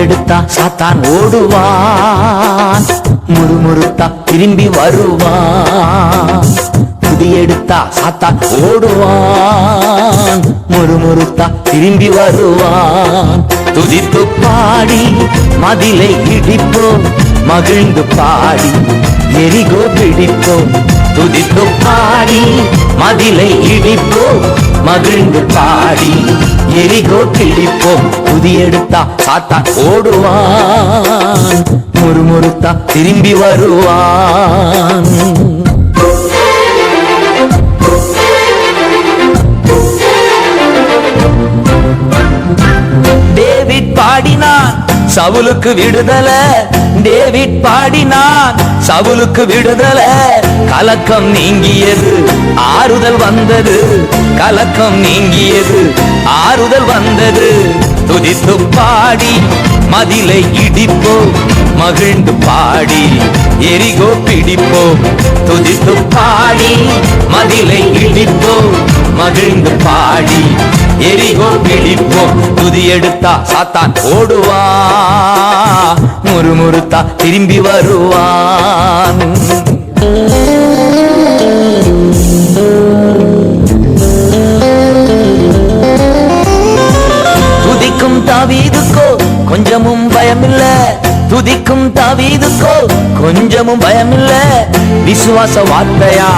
எடுத்தா சாத்தான் ஓடுவான், முறுமுறுத்தா திரும்பி வருவான். துதி எடுத்தா சாத்தான் ஓடுவான், முறுமுறுத்தா திரும்பி வருவான். துதித்து பாடி மதிலை இடிப்போம், மகிழ்ந்து பாடி எரிகோ பிடிப்போம். துதித்து பாடி மதிலை இடிப்போம், மகிழ்ந்து பாடி எரிகோ பிடிப்போம். துதி எடுத்தா சாத்தான் ஓடுவான், முறுமுறுத்தா திரும்பி வருவான். டேவிட் பாடினான் சவுலுக்கு விடுதலை, டேவிட் பாடினான் சவுலுக்கு விடுதலை. கலக்கம் நீங்கியது, ஆறுதல் வந்தது, கலக்கம் நீங்கியது, ஆறுதல் வந்தது. துதித்து பாடி மதிலை இடிப்போம், மகிழ்ந்து பாடி எரிகோ பிடிப்போம். துதித்து பாடி மதிலை இடிப்போம், மகிழ்ந்து பாடி எரிகோ பிடிப்போம். துதி எடுத்தா சாத்தான் ஓடுவான், முறுமுறுத்தா திரும்பி வருவான். துதிக்கும் தாவீதுக்கோ கொஞ்சமும் பயமில்ல, துதிக்கும் தாவீதுக்கோ கொஞ்சமும் பயமில்ல. விசுவாச வார்த்தையா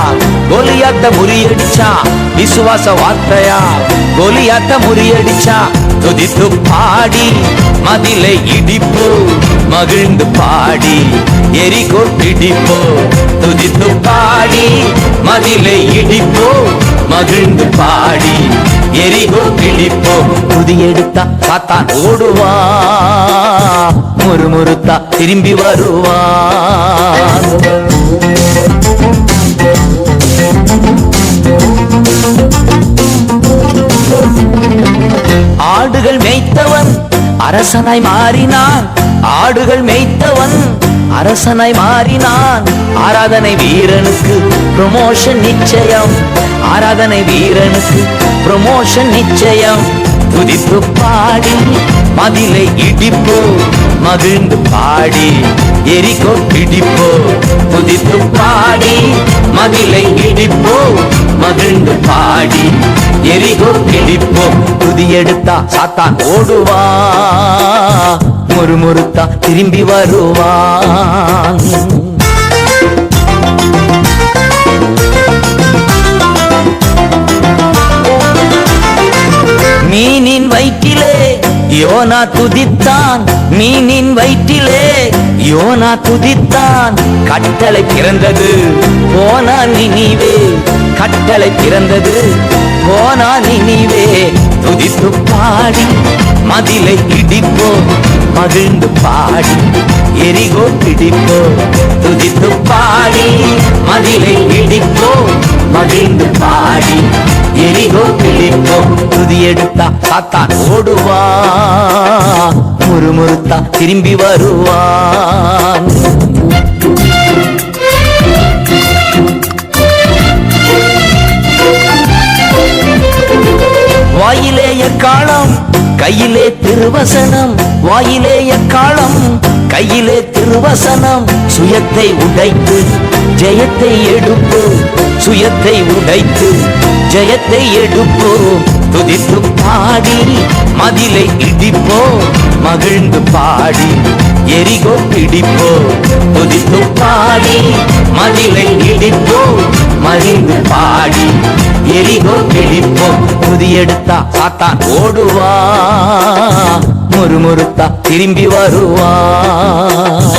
கோலியாத்த முறியடிச்சா, விசுவாச வார்த்தையா கோலியாத்த முறியடிச்சா. துதித்து பாடி மதிலை இடிப்போ, மகிழ்ந்து பாடி எரிகோ பிடிப்போ. துதித்து பாடி மதிலை இடிப்போ, மகிழ்ந்து பாடி எரிகோ பிடிப்போ. துதி எடுத்தா சாத்தான் ஓடுவான், முறுமுறுத்தா திரும்பி வருவான். ஆடுகள் மேய்த்தவன் அரசனாய் மாறினான், ஆடுகள் மேய்த்தவன் அரசனாய் மாறினான். ஆராதனை வீரனுக்கு ப்ரமோஷன் நிச்சயம், ஆராதனை வீரனுக்கு ப்ரமோஷன் நிச்சயம். துதித்து பாடி மதிலை இடிப்போ, மகிழ்ந்து பாடி எரிகோ பிடிப்போ. துதித்து பாடி மதிலை இடிப்போ, மகிழ்ந்து பாடி எரிகோ பிடிப்போ. துதி எடுத்தா சாத்தான் ஓடுவான், முறுமுறுத்தா திரும்பி வருவான். மீனின் வயிற்றிலே யோனா துதித்தான், மீனின் வயிற்றிலே யோனா துதித்தான். கட்டளை பிறந்தது போனா நினிவே, கட்டளை பிறந்தது போனா நினிவே. துதித்து பாடி மதிலை இடிப்போ, மகிழ்ந்து பாடி எரிகோ பிடிப்போ. துதித்து பாடி மதிலை இடிப்போ, மகிழ்ந்து பாடி எரிகோ பிடிப்போ. துதி எடுத்தா சாத்தான் ஓடுவான், முறுமுறுத்தா திரும்பி வருவான். வாயிலே எக்காளம் கையிலே திருவசனம், வாயிலே எக்காளம் கையிலே திருவசனம். சுயத்தை உடைத்து ஜெயத்தை எடுப்போ, சுயத்தை உடைத்து ஜெயத்தை எடுப்போ. துதித்து பாடி மதிலை இடிப்போ, மகிழ்ந்து பாடி எரிகோ பிடிப்போ. துதித்து பாடி மதிலை இடிப்போ, மகிழ்ந்து பாடி எரிகோ பிடிப்போ. துதி எடுத்தா சாத்தான் ஓடுவான், முறுமுறுத்தா திரும்பி வருவான்.